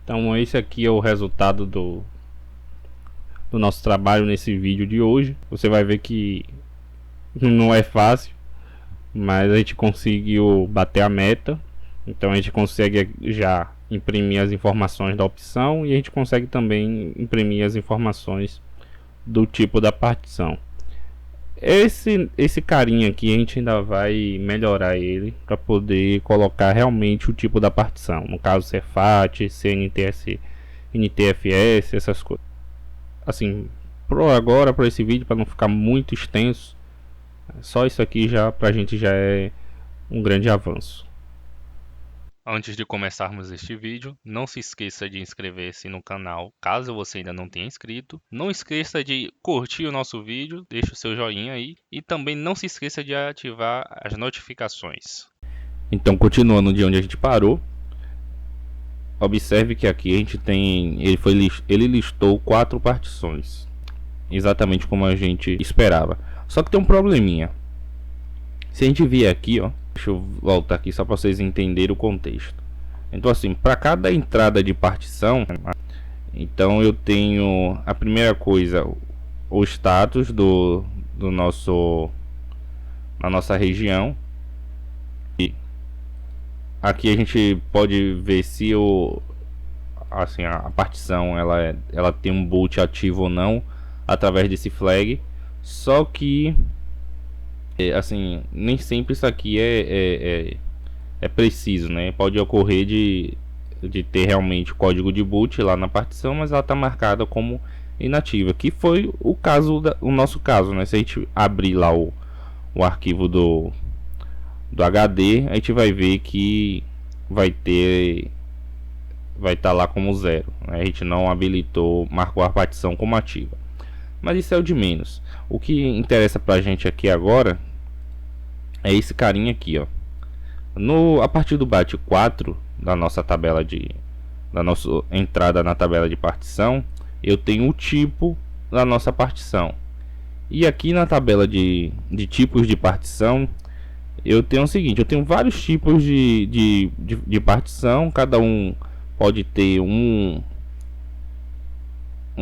Então esse aqui é o resultado do nosso trabalho nesse vídeo de hoje. Você vai ver que não é fácil, mas a gente conseguiu bater a meta. Então a gente consegue já imprimir as informações da opção e a gente consegue também imprimir as informações do tipo da partição. Esse carinha aqui a gente ainda vai melhorar ele para poder colocar realmente o tipo da partição, no caso Cefat, CNTS, NTFS, essas coisas. Assim, agora para esse vídeo, para não ficar muito extenso, só isso aqui já pra gente já é um grande avanço. Antes de começarmos este vídeo, não se esqueça de inscrever-se no canal caso você ainda não tenha inscrito. Não esqueça de curtir o nosso vídeo, deixe o seu joinha aí e também não se esqueça de ativar as notificações. Então, continuando de onde a gente parou, observe que aqui a gente tem, ele listou 4 partições, exatamente como a gente esperava. Só que tem um probleminha. Se a gente vier aqui, ó, deixa eu voltar aqui só para vocês entenderem o contexto. Então assim, para cada entrada de partição, então eu tenho a primeira coisa, o status da nossa região. E aqui a gente pode ver se a partição ela tem um boot ativo ou não através desse flag. Só que assim, nem sempre isso aqui é preciso, né? Pode ocorrer de ter realmente o código de boot lá na partição, mas ela está marcada como inativa, que foi o nosso caso, né? Se a gente abrir lá o arquivo do HD, a gente vai ver que vai estar lá como 0, né? A gente não habilitou, marcou a partição como ativa, mas isso é o de menos. O que interessa pra gente aqui agora é esse carinha aqui, ó. A partir do byte 4 da nossa entrada na tabela de partição, eu tenho o tipo da nossa partição. E aqui na tabela de tipos de partição, eu tenho o seguinte: eu tenho vários tipos de partição, cada um pode ter um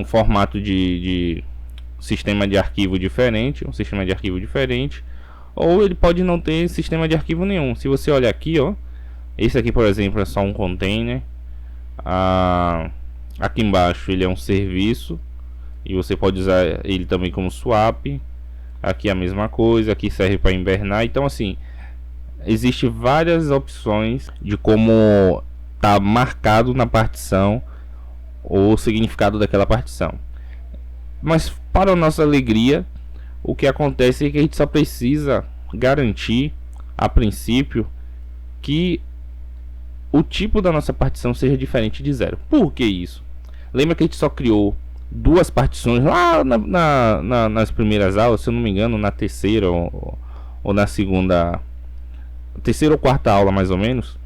formato de sistema de arquivo diferente, ou ele pode não ter sistema de arquivo nenhum. Se você olhar aqui, ó, esse aqui, por exemplo, é só um container. Aqui embaixo ele é um serviço e você pode usar ele também como swap. Aqui a mesma coisa, aqui serve para invernar. Então assim, existe várias opções de como tá marcado na partição o significado daquela partição. Mas para a nossa alegria, o que acontece é que a gente só precisa garantir, a princípio, que o tipo da nossa partição seja diferente de 0. Por que isso? Lembra que a gente só criou 2 partições lá nas primeiras aulas, se eu não me engano, na terceira ou na segunda, terceira ou quarta aula mais ou menos.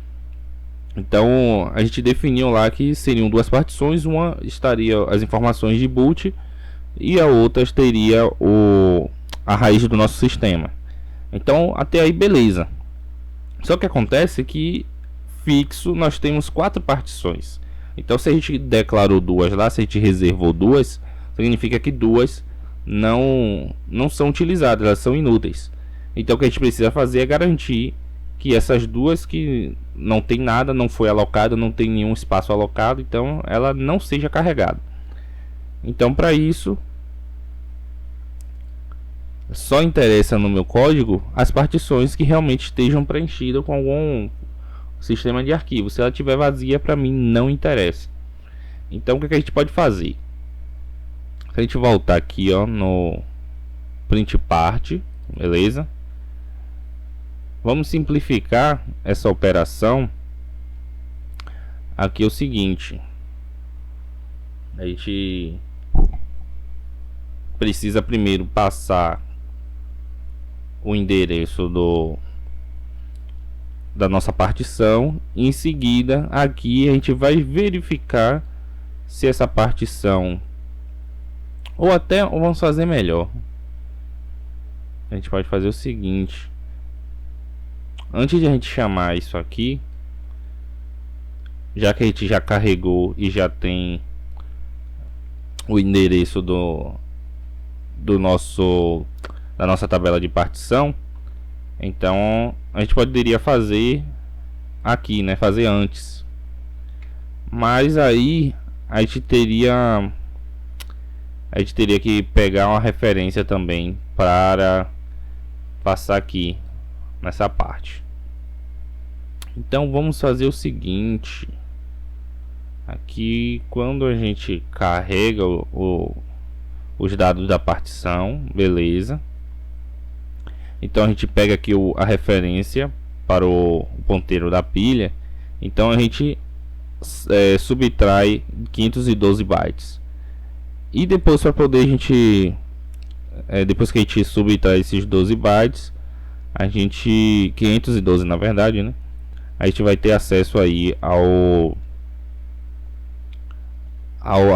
Então a gente definiu lá que seriam 2 partições, uma estaria as informações de boot e a outra teria a raiz do nosso sistema. Então até aí beleza. Só que acontece que fixo nós temos 4 partições. Então se a gente declarou 2 lá, se a gente reservou 2, significa que 2 não são utilizadas, elas são inúteis. Então o que a gente precisa fazer é garantir que essas 2 que não tem nada, não foi alocada, não tem nenhum espaço alocado, então ela não seja carregada. Então para isso só interessa no meu código as partições que realmente estejam preenchidas com algum sistema de arquivo. Se ela estiver vazia, para mim não interessa. Então o que a gente pode fazer? Se a gente voltar aqui, ó, no print part, beleza? Vamos simplificar essa operação. Aqui é o seguinte: a gente precisa primeiro passar o endereço da nossa partição. Em seguida, aqui a gente vai verificar se essa partição, ou vamos fazer melhor. A gente pode fazer o seguinte: antes de a gente chamar isso aqui, já que a gente já carregou e já tem o endereço do nosso da nossa tabela de partição, então a gente poderia fazer aqui, né, fazer antes. Mas aí a gente teria que pegar uma referência também para passar aqui nessa parte. Então vamos fazer o seguinte: aqui quando a gente carrega os dados da partição, beleza. Então a gente pega aqui a referência para o ponteiro da pilha. Então a gente subtrai 512 bytes. E depois, para poder a gente depois que a gente subtrai esses 12 bytes, a gente 512 na verdade, né? A gente vai ter acesso aí ao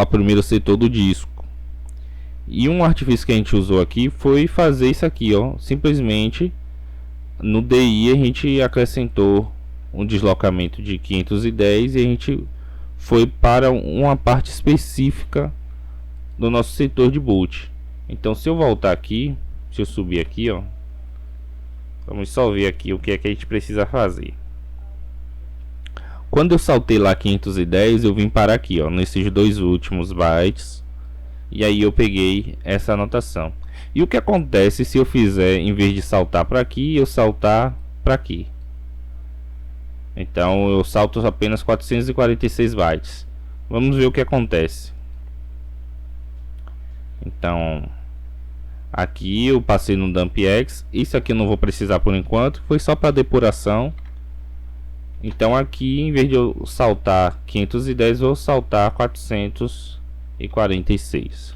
primeiro setor do disco. E um artifício que a gente usou aqui foi fazer isso aqui, ó. Simplesmente no DI a gente acrescentou um deslocamento de 510 e a gente foi para uma parte específica do nosso setor de boot. Então se eu voltar aqui, se eu subir aqui, ó, vamos só ver aqui o que é que a gente precisa fazer. Quando eu saltei lá 510, eu vim parar aqui, ó, nesses dois últimos bytes. E aí eu peguei essa anotação. E o que acontece se eu fizer, em vez de saltar para aqui, eu saltar para aqui? Então eu salto apenas 446 bytes. Vamos ver o que acontece. Então aqui eu passei no dumpx. Isso aqui eu não vou precisar por enquanto, foi só para depuração. Então aqui, em vez de eu saltar 510, vou saltar 446.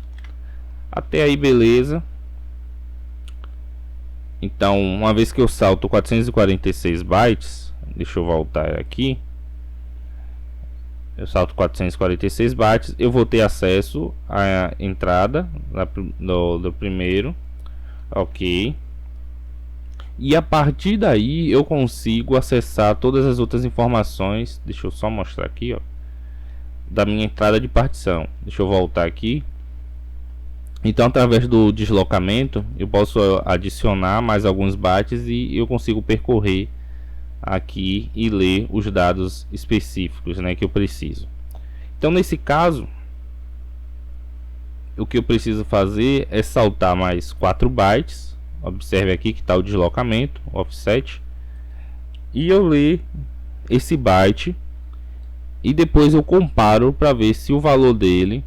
Até aí beleza. Então uma vez que eu salto 446 bytes, deixa eu voltar aqui, eu salto 446 bytes, eu vou ter acesso à entrada do primeiro, ok. E a partir daí eu consigo acessar todas as outras informações. Deixa eu só mostrar aqui, ó, da minha entrada de partição. Deixa eu voltar aqui. Então através do deslocamento eu posso adicionar mais alguns bytes e eu consigo percorrer aqui e ler os dados específicos, né, que eu preciso. Então nesse caso o que eu preciso fazer é saltar mais 4 bytes. Observe aqui que está o deslocamento, offset, e eu ler esse byte e depois eu comparo para ver se o valor dele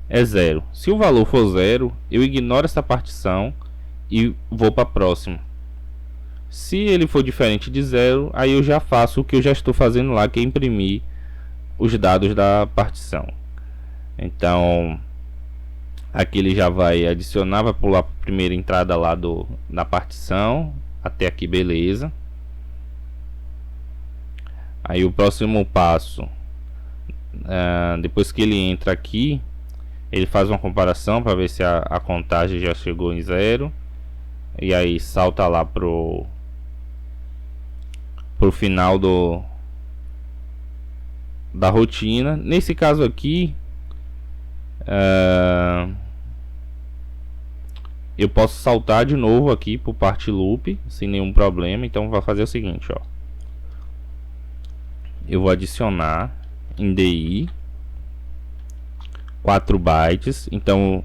é 0. Se o valor for 0, eu ignoro essa partição e vou para a próxima. Se ele for diferente de 0, aí eu já faço o que eu já estou fazendo lá, que é imprimir os dados da partição. Então aqui ele já vai adicionar, vai pular para a primeira entrada lá da partição, até aqui beleza. Aí o próximo passo, depois que ele entra aqui, ele faz uma comparação para ver se a contagem já chegou em 0. E aí salta lá pro final da rotina. Nesse caso aqui, eu posso saltar de novo aqui pro part loop sem nenhum problema. Então vai fazer o seguinte, ó, eu vou adicionar em DI 4 bytes. Então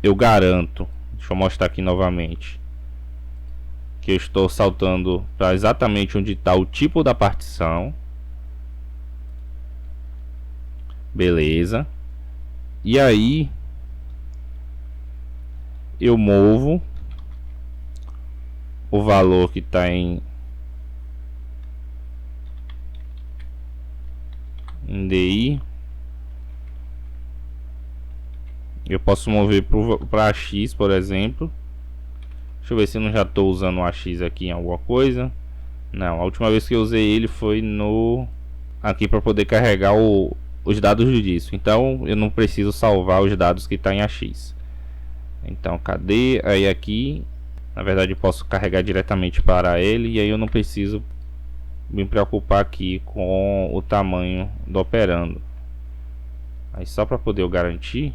eu garanto, deixa eu mostrar aqui novamente, que eu estou saltando para exatamente onde está o tipo da partição. Beleza. E aí eu movo o valor que está em DI. Eu posso mover para AX, por exemplo. Deixa eu ver se eu não já estou usando o AX aqui em alguma coisa. Não, a última vez que eu usei ele foi aqui para poder carregar os dados do disco. Então eu não preciso salvar os dados que está em AX. Então cadê? Aí aqui, na verdade eu posso carregar diretamente para ele, e aí eu não preciso me preocupar aqui com o tamanho do operando. Aí só para poder eu garantir,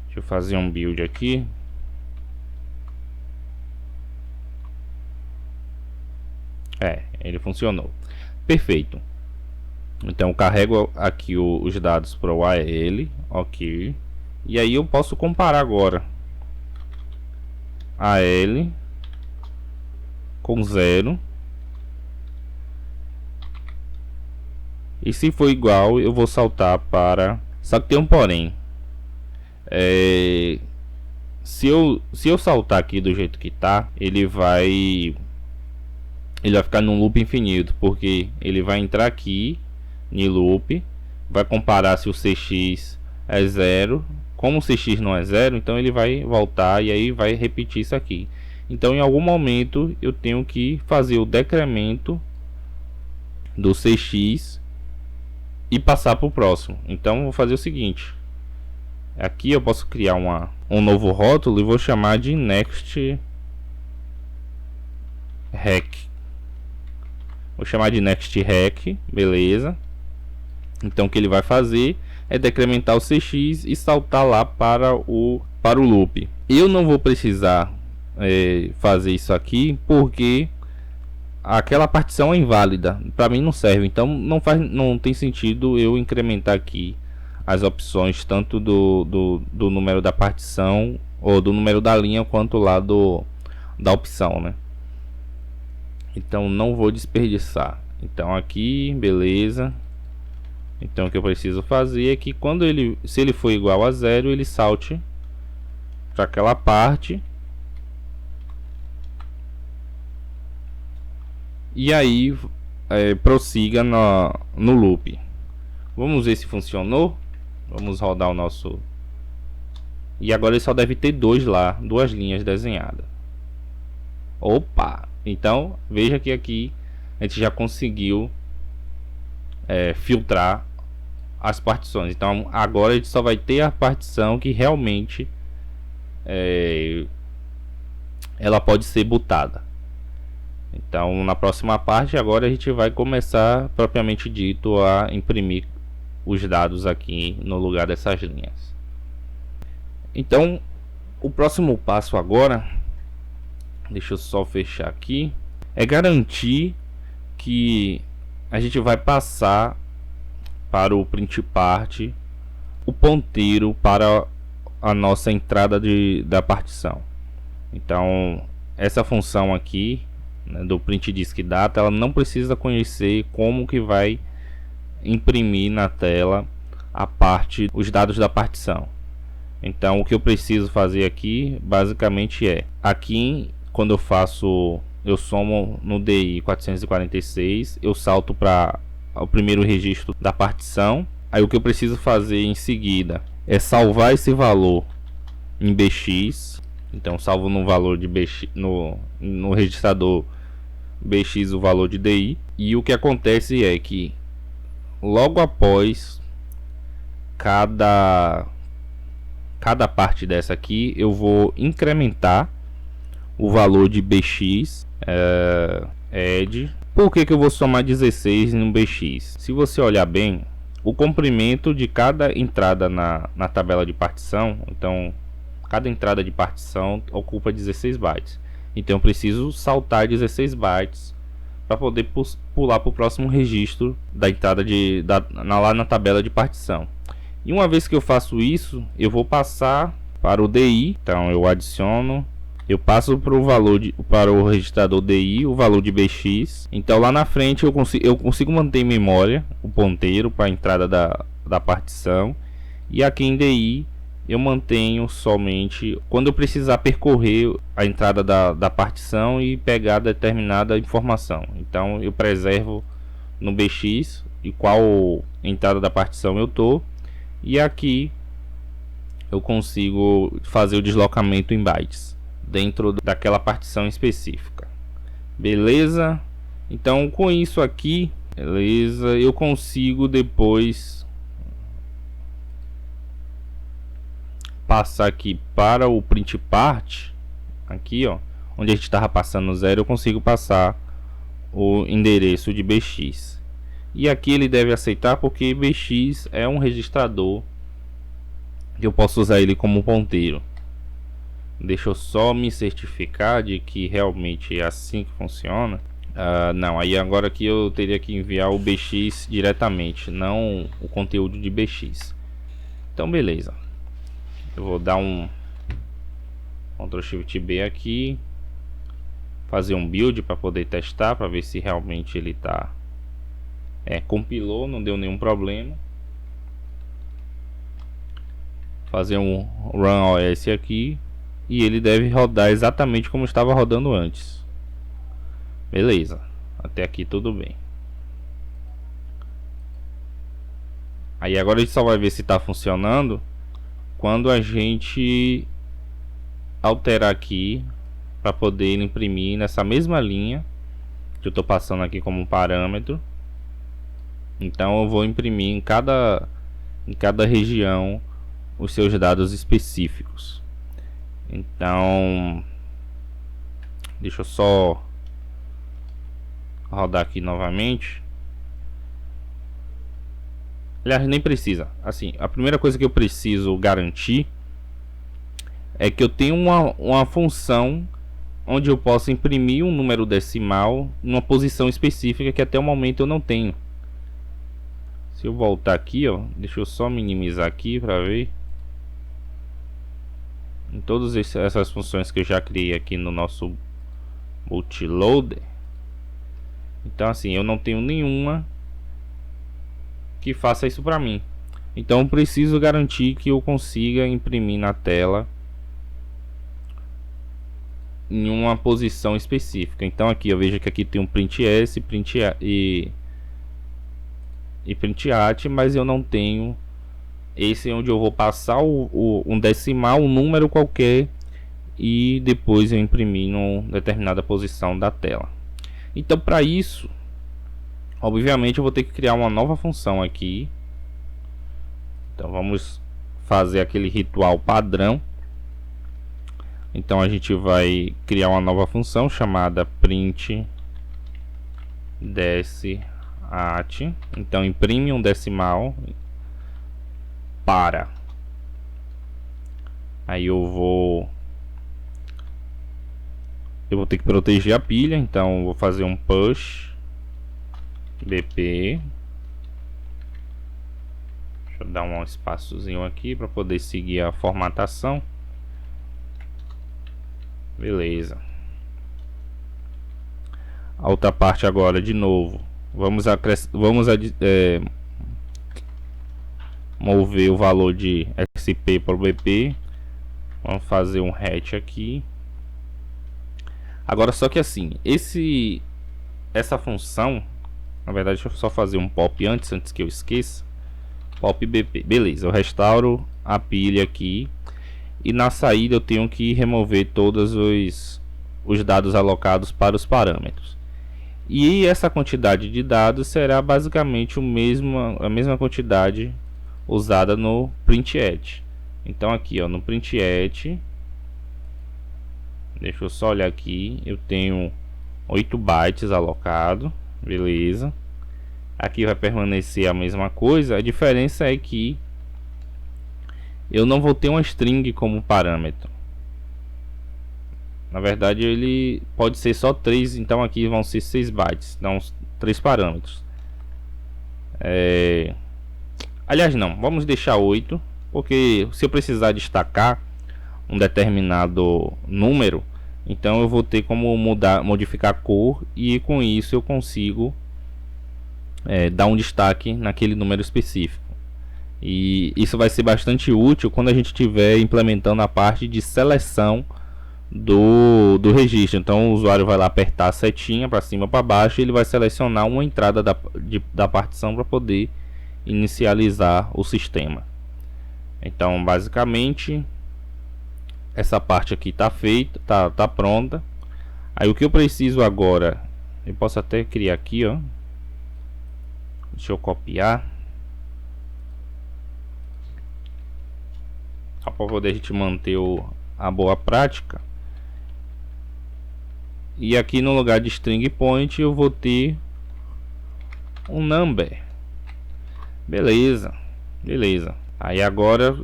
deixa eu fazer um build aqui. Ele funcionou. Perfeito. Então eu carrego aqui os dados para o AL, ok. E aí eu posso comparar agora AL com 0. E se for igual, eu vou saltar para... Só que tem um porém. Se eu saltar aqui do jeito que tá, ele vai ficar num loop infinito, porque ele vai entrar aqui em loop, vai comparar se o CX é 0. Como o CX não é 0, então ele vai voltar e aí vai repetir isso aqui. Então em algum momento eu tenho que fazer o decremento do CX e passar para o próximo. Então vou fazer o seguinte: aqui eu posso criar um novo rótulo e vou chamar de next rec. Vou chamar de next rec, beleza. Então o que ele vai fazer é decrementar o CX e saltar lá para o loop. Eu não vou precisar fazer isso aqui, porque aquela partição é inválida, para mim não serve. Então não tem sentido eu incrementar aqui as opções, tanto do número da partição ou do número da linha, quanto lá da opção, né? Então não vou desperdiçar. Então aqui, beleza. Então o que eu preciso fazer é que se ele for igual a 0, ele salte para aquela parte. E aí prossiga no loop. Vamos ver se funcionou. Vamos rodar o nosso... E agora ele só deve ter duas linhas desenhadas. Opa! Então veja que aqui a gente já conseguiu filtrar as partições. Então agora a gente só vai ter a partição que realmente ela pode ser bootada. Então na próxima parte agora a gente vai começar propriamente dito a imprimir os dados aqui no lugar dessas linhas. Então o próximo passo agora, deixa eu só fechar aqui, é garantir que a gente vai passar para o print part o ponteiro para a nossa entrada da partição. Então essa função aqui, né, do print disk data, ela não precisa conhecer como que vai imprimir na tela os dados da partição. Então o que eu preciso fazer aqui basicamente aqui quando eu somo no DI 446, eu salto para o primeiro registro da partição. Aí o que eu preciso fazer em seguida é salvar esse valor em BX. Então salvo no valor de BX, no registrador BX, o valor de DI. E o que acontece é que logo após cada parte dessa aqui, eu vou incrementar o valor de BX add. Por que eu vou somar 16 no BX? Se você olhar bem, o comprimento de cada entrada na tabela de partição, então cada entrada de partição ocupa 16 bytes. Então eu preciso saltar 16 bytes para poder pular para o próximo registro da entrada lá na tabela de partição. E uma vez que eu faço isso, eu vou passar para o DI. Então eu adiciono, eu passo para o registrador DI o valor de BX. Então lá na frente eu consigo manter em memória o ponteiro para a entrada da partição. E aqui em DI eu mantenho somente quando eu precisar percorrer a entrada da partição e pegar determinada informação. Então eu preservo no BX e qual entrada da partição eu tô, e aqui eu consigo fazer o deslocamento em bytes dentro daquela partição específica. Beleza? Então com isso aqui, beleza, eu consigo depois passar aqui para o print part, aqui ó, onde a gente estava passando 0, eu consigo passar o endereço de BX. E aqui ele deve aceitar porque BX é um registrador que eu posso usar ele como ponteiro. Deixa eu só me certificar de que realmente é assim que funciona. Não, aí agora aqui eu teria que enviar o BX diretamente, não o conteúdo de BX. Então beleza. Eu vou dar um Ctrl Shift B aqui, fazer um build para poder testar, para ver se realmente ele tá compilou, não deu nenhum problema. Fazer um run OS aqui e ele deve rodar exatamente como estava rodando antes. Beleza, até aqui tudo bem. Aí agora a gente só vai ver se está funcionando quando a gente alterar aqui para poder imprimir nessa mesma linha que eu estou passando aqui como parâmetro. Então eu vou imprimir em cada região os seus dados específicos. Então deixa eu só rodar aqui novamente. Aliás, nem precisa. Assim, a primeira coisa que eu preciso garantir é que eu tenho uma função onde eu posso imprimir um número decimal numa posição específica que até o momento eu não tenho. Se eu voltar aqui, ó, deixa eu só minimizar aqui para ver. Em todas essas funções que eu já criei aqui no nosso bootloader. Então assim, eu não tenho nenhuma que faça isso para mim. Então eu preciso garantir que eu consiga imprimir na tela em uma posição específica. Então aqui eu vejo que aqui tem um print S, print A e print at, mas eu não tenho esse onde eu vou passar um decimal, um número qualquer e depois eu imprimir em determinada posição da tela. Então para isso, obviamente eu vou ter que criar uma nova função aqui. Então vamos fazer aquele ritual padrão. Então a gente vai criar uma nova função chamada print dec at. Então imprime um decimal para. Aí eu vou ter que proteger a pilha, então vou fazer um push bp. Deixa eu dar um espaçozinho aqui para poder seguir a formatação. Beleza. A outra parte agora de novo. Vamos mover o valor de SP para o BP. Vamos fazer um hatch aqui. Agora só que assim, essa função, na verdade, deixa eu só fazer um pop antes que eu esqueça. Pop BP. Beleza, eu restauro a pilha aqui. E na saída eu tenho que remover todos os dados alocados para os parâmetros. E essa quantidade de dados será basicamente a mesma quantidade usada no print@. Então aqui, ó, no print@, deixa eu só olhar aqui, eu tenho 8 bytes alocado, beleza. Aqui vai permanecer a mesma coisa, a diferença é que eu não vou ter uma string como parâmetro. Na verdade ele pode ser só 3, então aqui vão ser 6 bytes, então 3 parâmetros. Aliás não, vamos deixar 8, porque se eu precisar destacar um determinado número, então eu vou ter como modificar a cor, e com isso eu consigo dar um destaque naquele número específico. E isso vai ser bastante útil quando a gente estiver implementando a parte de seleção do registro. Então o usuário vai lá apertar a setinha para cima para baixo e ele vai selecionar uma entrada da partição para poder inicializar o sistema. Então basicamente essa parte aqui está feita, tá pronta. Aí o que eu preciso agora, eu posso até criar aqui, ó. Deixa eu copiar só para poder a gente manter a boa prática. E aqui no lugar de string point eu vou ter um number. Beleza, beleza. Aí agora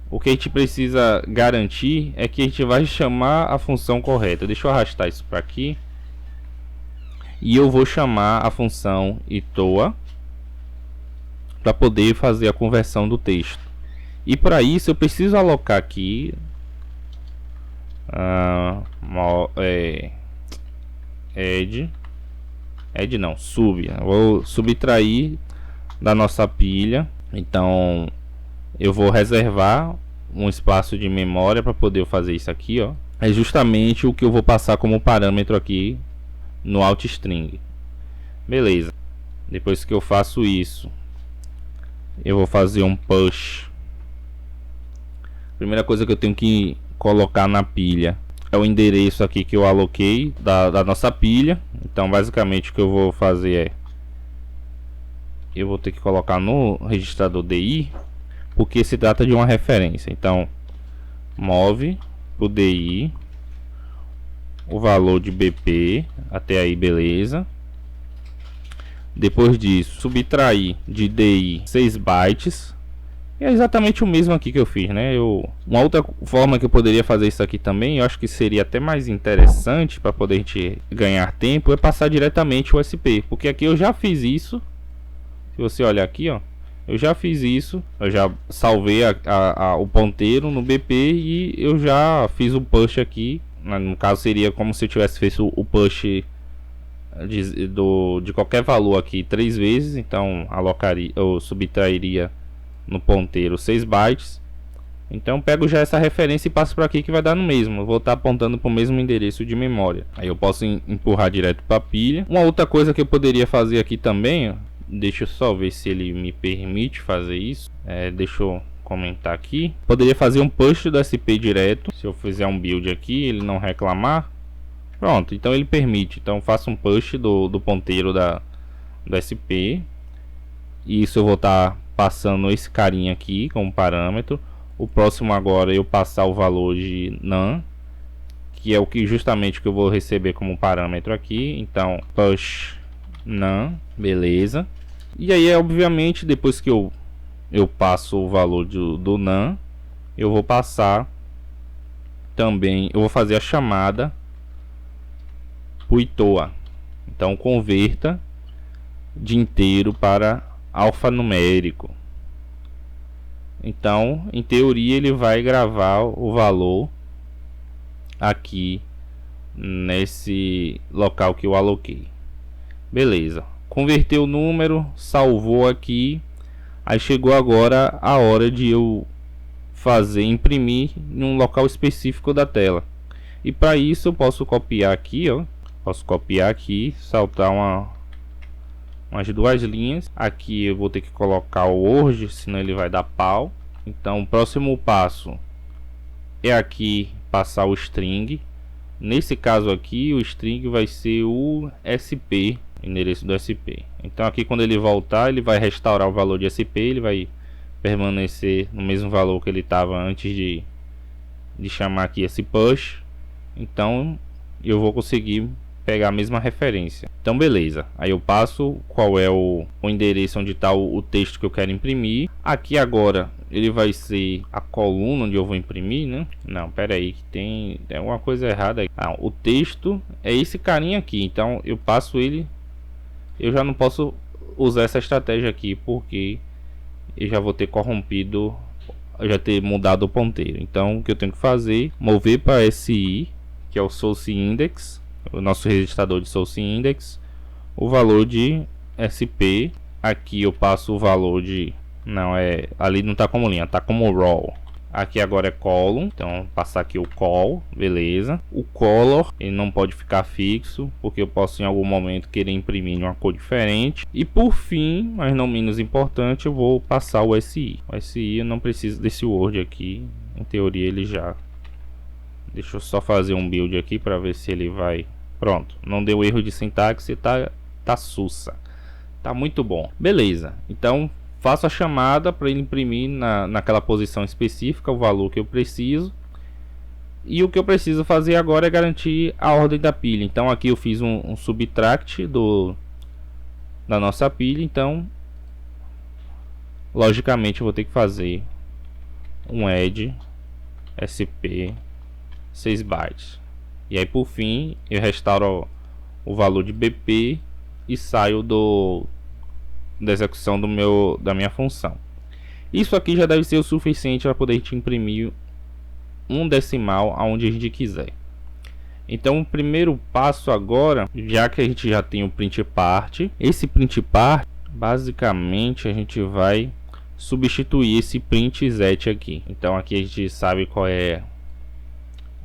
o que a gente precisa garantir é que a gente vai chamar a função correta. Deixa eu arrastar isso para aqui. E eu vou chamar a função itoa para poder fazer a conversão do texto. E para isso eu preciso alocar aqui sub. Eu vou subtrair da nossa pilha. Então eu vou reservar um espaço de memória para poder fazer isso aqui, ó. É justamente o que eu vou passar como parâmetro aqui no outString. Beleza. Depois que eu faço isso, eu vou fazer um push. Primeira coisa que eu tenho que colocar na pilha é o endereço aqui que eu aloquei da nossa pilha. Então basicamente o que eu vou fazer é, eu vou ter que colocar no registrador DI, porque se trata de uma referência. Então move o DI o valor de BP, até aí beleza. Depois disso, subtrair de DI 6 bytes. É exatamente o mesmo aqui que eu fiz, né? Uma outra forma que eu poderia fazer isso aqui também, eu acho que seria até mais interessante para poder a gente ganhar tempo, é passar diretamente o SP, porque aqui eu já fiz isso. Se você olhar aqui, ó, eu já fiz isso, eu já salvei o ponteiro no BP e eu já fiz o push aqui. No caso seria como se eu tivesse feito o push de qualquer valor aqui 3 vezes. Então alocaria, eu subtrairia no ponteiro 6 bytes. Então pego já essa referência e passo para aqui que vai dar no mesmo. Eu vou estar apontando para o mesmo endereço de memória. Aí eu posso empurrar direto para a pilha. Uma outra coisa que eu poderia fazer aqui também, ó, deixa eu só ver se ele me permite fazer isso. Deixa eu comentar aqui. Poderia fazer um push do SP direto. Se eu fizer um build aqui, ele não reclamar, pronto, então ele permite. Então faço um push do ponteiro do SP. E isso eu vou estar passando esse carinha aqui como parâmetro. O próximo agora eu passar o valor de num, que é o que justamente que eu vou receber como parâmetro aqui. Então push num, beleza. E aí obviamente depois que eu passo o valor do num, eu vou passar também, eu vou fazer a chamada pro itoa. Então converta de inteiro para alfanumérico. Então em teoria ele vai gravar o valor aqui nesse local que eu aloquei. Beleza, converteu o número, salvou aqui. Aí chegou agora a hora de eu imprimir em um local específico da tela. E para isso eu posso copiar aqui, ó. Posso copiar aqui, saltar umas 2 linhas. Aqui eu vou ter que colocar o Word, senão ele vai dar pau. Então o próximo passo é aqui passar o string. Nesse caso aqui o string vai ser o SP, endereço do SP. Então aqui quando ele voltar, ele vai restaurar o valor de SP, ele vai permanecer no mesmo valor que ele estava antes de chamar aqui esse push. Então eu vou conseguir pegar a mesma referência. Então beleza, aí eu passo qual é o endereço onde está o texto que eu quero imprimir. Aqui agora ele vai ser a coluna onde eu vou imprimir, né? Não, pera aí que tem alguma coisa errada aqui. O texto é esse carinha aqui, então eu passo ele. Eu já não posso usar essa estratégia aqui porque eu já vou ter corrompido, já ter mudado o ponteiro. Então o que eu tenho que fazer, mover para SI, que é o source index, o nosso registrador de source index, o valor de SP. Aqui eu passo o valor de, não é, ali não está como linha, está como raw. Aqui agora é column, então passar aqui o col, beleza. O color ele não pode ficar fixo, porque eu posso em algum momento querer imprimir em uma cor diferente. E por fim, mas não menos importante, eu vou passar o SI. O SI eu não preciso desse Word aqui, em teoria ele já. Deixa eu só fazer um build aqui para ver se ele vai. Pronto, não deu erro de sintaxe, tá sussa, tá muito bom, beleza. Então faço a chamada para ele imprimir naquela posição específica o valor que eu preciso. E o que eu preciso fazer agora é garantir a ordem da pilha. Então aqui eu fiz um subtract da nossa pilha. Então logicamente eu vou ter que fazer um add sp 6 bytes. E aí por fim eu restauro o valor de BP e saio da execução da minha função. Isso aqui já deve ser o suficiente para poder te imprimir um decimal aonde a gente quiser. Então o primeiro passo agora, já que a gente já tem o print part, esse print part basicamente a gente vai substituir esse print z aqui. Então aqui a gente sabe qual é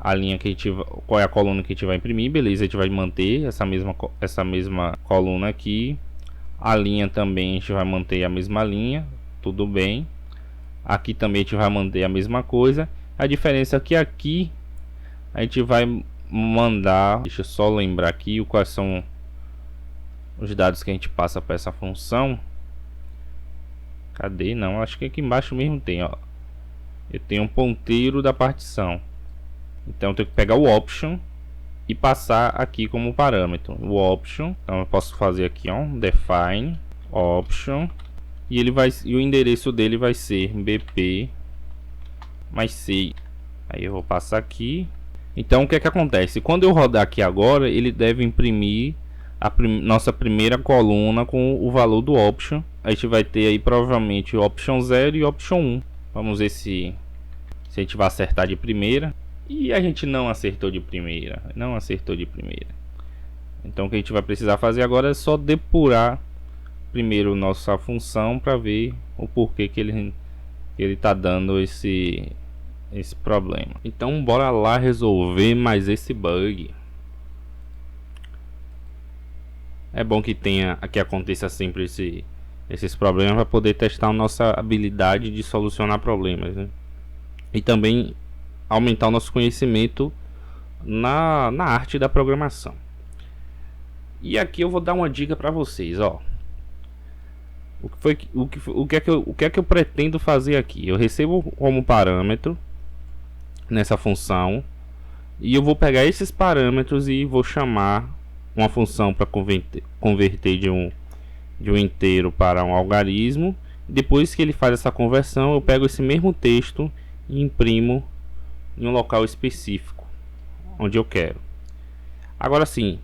a linha que a gente, qual é a coluna que a gente vai imprimir, beleza? A gente vai manter essa mesma coluna aqui. A linha também a gente vai manter a mesma linha, tudo bem. Aqui também a gente vai manter a mesma coisa. A diferença é que aqui a gente vai mandar, deixa eu só lembrar aqui quais são os dados que a gente passa para essa função. Cadê? Não, acho que aqui embaixo mesmo tem, ó. Eu tenho um ponteiro da partição. Então eu tenho que pegar o option e passar aqui como parâmetro o option. Então eu posso fazer aqui, ó, define option, e o endereço dele vai ser bp mais 6. Aí eu vou passar aqui. Então o que é que acontece? Quando eu rodar aqui agora, ele deve imprimir nossa primeira coluna com o valor do option. A gente vai ter aí provavelmente o option 0 e o option 1. Vamos ver se a gente vai acertar de primeira. E a gente não acertou de primeira. Então o que a gente vai precisar fazer agora é só depurar primeiro nossa função para ver o porquê que ele está dando esse problema. Então bora lá resolver mais esse bug. É bom que aconteça sempre esses problemas para poder testar a nossa habilidade de solucionar problemas, né? E também aumentar o nosso conhecimento na arte da programação. E aqui eu vou dar uma dica para vocês, ó. O que é que eu pretendo fazer aqui? Eu recebo como parâmetro nessa função e eu vou pegar esses parâmetros e vou chamar uma função para converter de um inteiro para um algarismo. Depois que ele faz essa conversão, eu pego esse mesmo texto e imprimo em um local específico onde eu quero. Agora sim,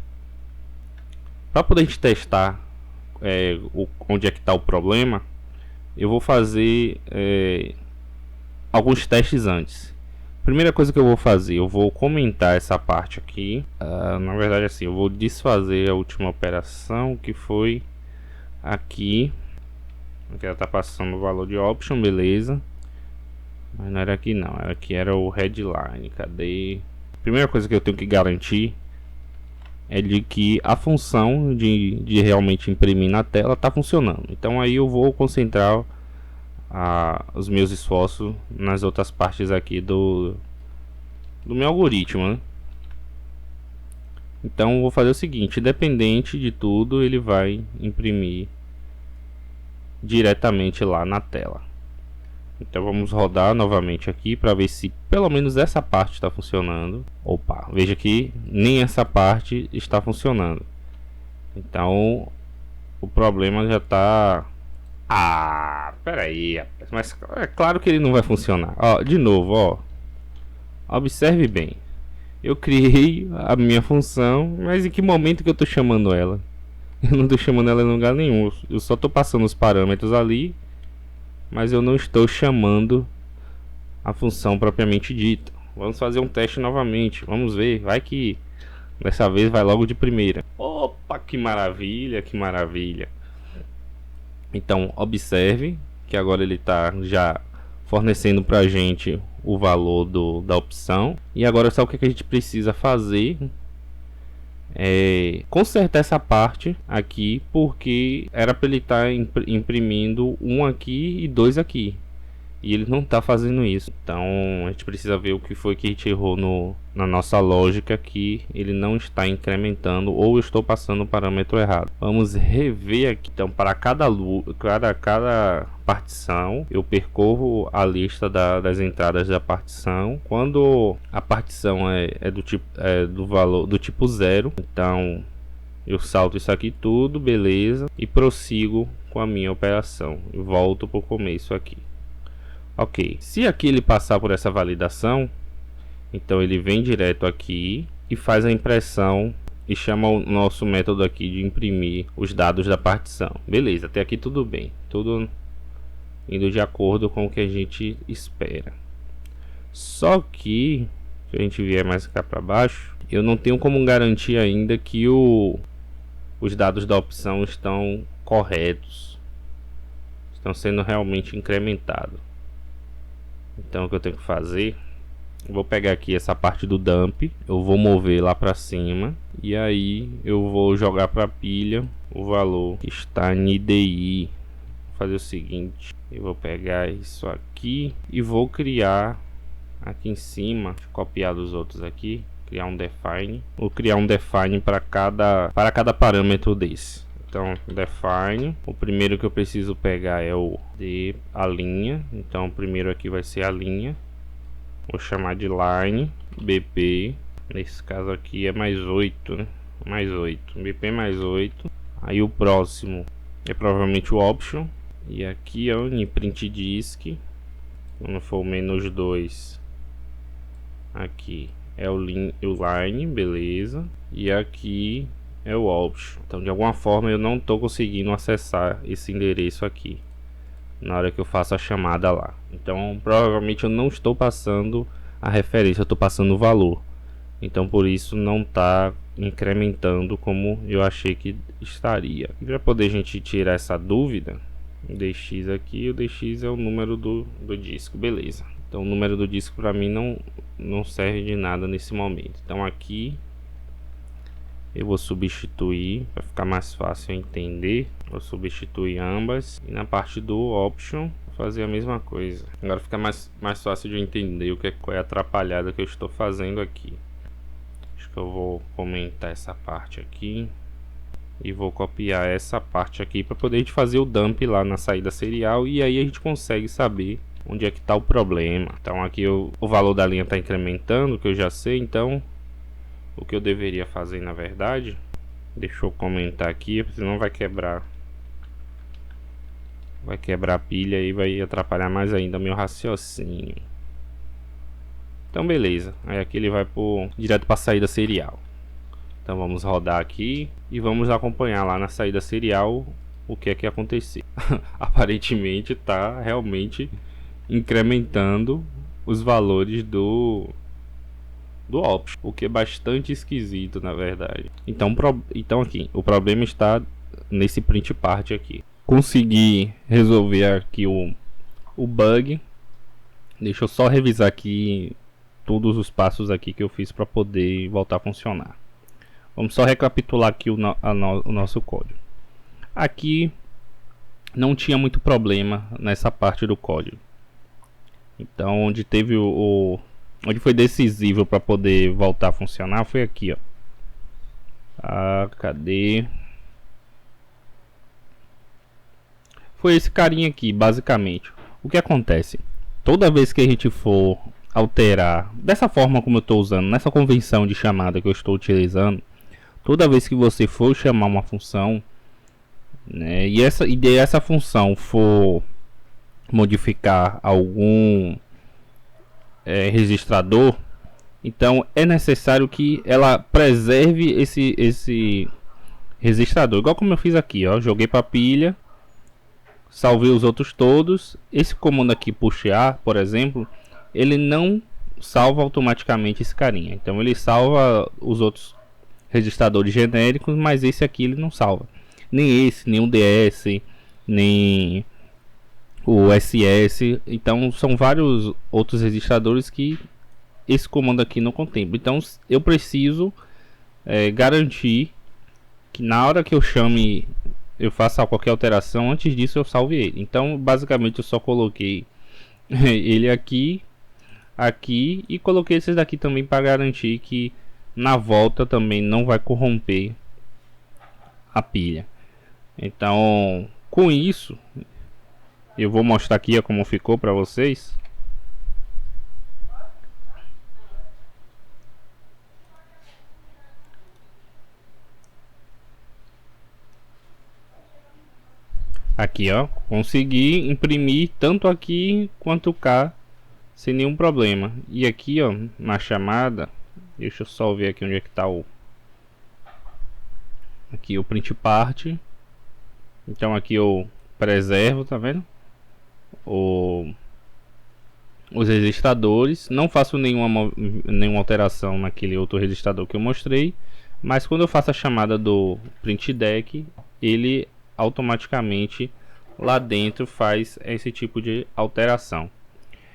para poder a gente testar onde é que está o problema, eu vou fazer alguns testes antes. Primeira coisa que eu vou fazer, eu vou comentar essa parte aqui. Na verdade, assim, eu vou desfazer a última operação que foi aqui. Aqui ela está passando o valor de option, beleza. Mas não era aqui não, era o headline. Cadê? Primeira coisa que eu tenho que garantir é de que a função de realmente imprimir na tela está funcionando. Então aí eu vou concentrar os meus esforços nas outras partes aqui do meu algoritmo, né? Então eu vou fazer o seguinte: independente de tudo, ele vai imprimir diretamente lá na tela. Então vamos rodar novamente aqui para ver se pelo menos essa parte está funcionando. Opa, veja que nem essa parte está funcionando. Então o problema já está... pera aí, mas é claro que ele não vai funcionar. Ó, de novo, ó. Observe bem. Eu criei a minha função, mas em que momento que eu estou chamando ela? Eu não estou chamando ela em lugar nenhum. Eu só estou passando os parâmetros ali, mas eu não estou chamando a função propriamente dita. Vamos fazer um teste novamente. Vamos ver, vai que dessa vez vai logo de primeira. Opa, que maravilha, que maravilha. Então observe que agora ele está já fornecendo para a gente o valor da opção. E agora só o que a gente precisa fazer é consertar essa parte aqui, porque era para ele estar imprimindo um aqui e dois aqui. e ele não está fazendo isso. Então a gente precisa ver o que foi que a gente errou na nossa lógica, que ele não está incrementando, ou eu estou passando o parâmetro errado. Vamos rever aqui. Então, para cada partição, eu percorro a lista das entradas da partição. Quando a partição é do valor do tipo 0, então eu salto isso aqui tudo, beleza, e prossigo com a minha operação e volto para o começo aqui. Ok, se aqui ele passar por essa validação, então ele vem direto aqui e faz a impressão e chama o nosso método aqui de imprimir os dados da partição. Beleza, até aqui tudo bem, tudo indo de acordo com o que a gente espera. Só que, se a gente vier mais cá para baixo, eu não tenho como garantir ainda que os dados da opção estão corretos, estão sendo realmente incrementados. Então o que eu tenho que fazer, eu vou pegar aqui essa parte do dump, eu vou mover lá para cima e aí eu vou jogar para a pilha o valor que está em IDI. Vou fazer o seguinte, eu vou pegar isso aqui e vou criar aqui em cima, copiar dos outros aqui, criar um define. Vou criar um define para cada parâmetro desse. Então, define, o primeiro que eu preciso pegar é a linha. Então, o primeiro aqui vai ser a linha. Vou chamar de line BP. Nesse caso aqui é mais 8, né? Mais 8, BP mais 8. Aí o próximo é provavelmente o option. E aqui é o print disk. Quando for o menos 2, aqui é o line, beleza. E aqui é o option. Então de alguma forma eu não estou conseguindo acessar esse endereço aqui na hora que eu faço a chamada lá. Então provavelmente eu não estou passando a referência, eu estou passando o valor. Então por isso não está incrementando como eu achei que estaria. E para poder a gente tirar essa dúvida, o DX aqui, o DX é o número do disco, beleza. Então o número do disco para mim não serve de nada nesse momento. Então aqui eu vou substituir para ficar mais fácil entender. Vou substituir ambas e na parte do option vou fazer a mesma coisa. Agora fica mais fácil de entender qual é a atrapalhada que eu estou fazendo aqui. Acho que eu vou comentar essa parte aqui e vou copiar essa parte aqui para poder a gente fazer o dump lá na saída serial, e aí a gente consegue saber onde é que está o problema. Então aqui o valor da linha está incrementando, que eu já sei. Então o que eu deveria fazer, na verdade, deixa eu comentar aqui, senão vai quebrar a pilha e vai atrapalhar mais ainda meu raciocínio. Então beleza, aí aqui ele vai direto para a saída serial. Então vamos rodar aqui e vamos acompanhar lá na saída serial o que é que aconteceu. Aparentemente está realmente incrementando os valores do option, o que é bastante esquisito, na verdade. Então aqui o problema está nesse print part aqui. Consegui resolver aqui o bug. Deixa eu só revisar aqui todos os passos aqui que eu fiz para poder voltar a funcionar. Vamos só recapitular aqui o nosso código. Aqui não tinha muito problema nessa parte do código. Então onde teve onde foi decisivo para poder voltar a funcionar foi aqui, ó. Cadê? Foi esse carinha aqui, basicamente. O que acontece? Toda vez que a gente for alterar, dessa forma como eu estou usando, nessa convenção de chamada que eu estou utilizando, toda vez que você for chamar uma função, né, e essa função for modificar algum registrador, então é necessário que ela preserve esse registrador, igual como eu fiz aqui, ó. Joguei para pilha, salvei os outros todos. Esse comando aqui, puxar, por exemplo, ele não salva automaticamente esse carinha. Então ele salva os outros registradores genéricos, mas esse aqui ele não salva. Nem esse, nem o DS, nem o SS. Então são vários outros registradores que esse comando aqui não contempla. Então eu preciso garantir que na hora que eu chame, eu faça qualquer alteração, antes disso eu salve ele. Então basicamente eu só coloquei ele aqui, aqui, e coloquei esses daqui também para garantir que na volta também não vai corromper a pilha. Então, com isso, eu vou mostrar aqui ó, como ficou para vocês. Aqui ó, consegui imprimir tanto aqui quanto cá sem nenhum problema. E aqui ó, na chamada, deixa eu só ver aqui onde é que tá o aqui o print part. Então aqui eu preservo, tá vendo? Os registradores, não faço nenhuma alteração naquele outro registrador que eu mostrei, mas quando eu faço a chamada do print deck, ele automaticamente lá dentro faz esse tipo de alteração.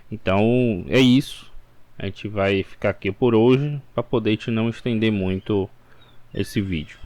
Então é isso, a gente vai ficar aqui por hoje para poder te não estender muito esse vídeo.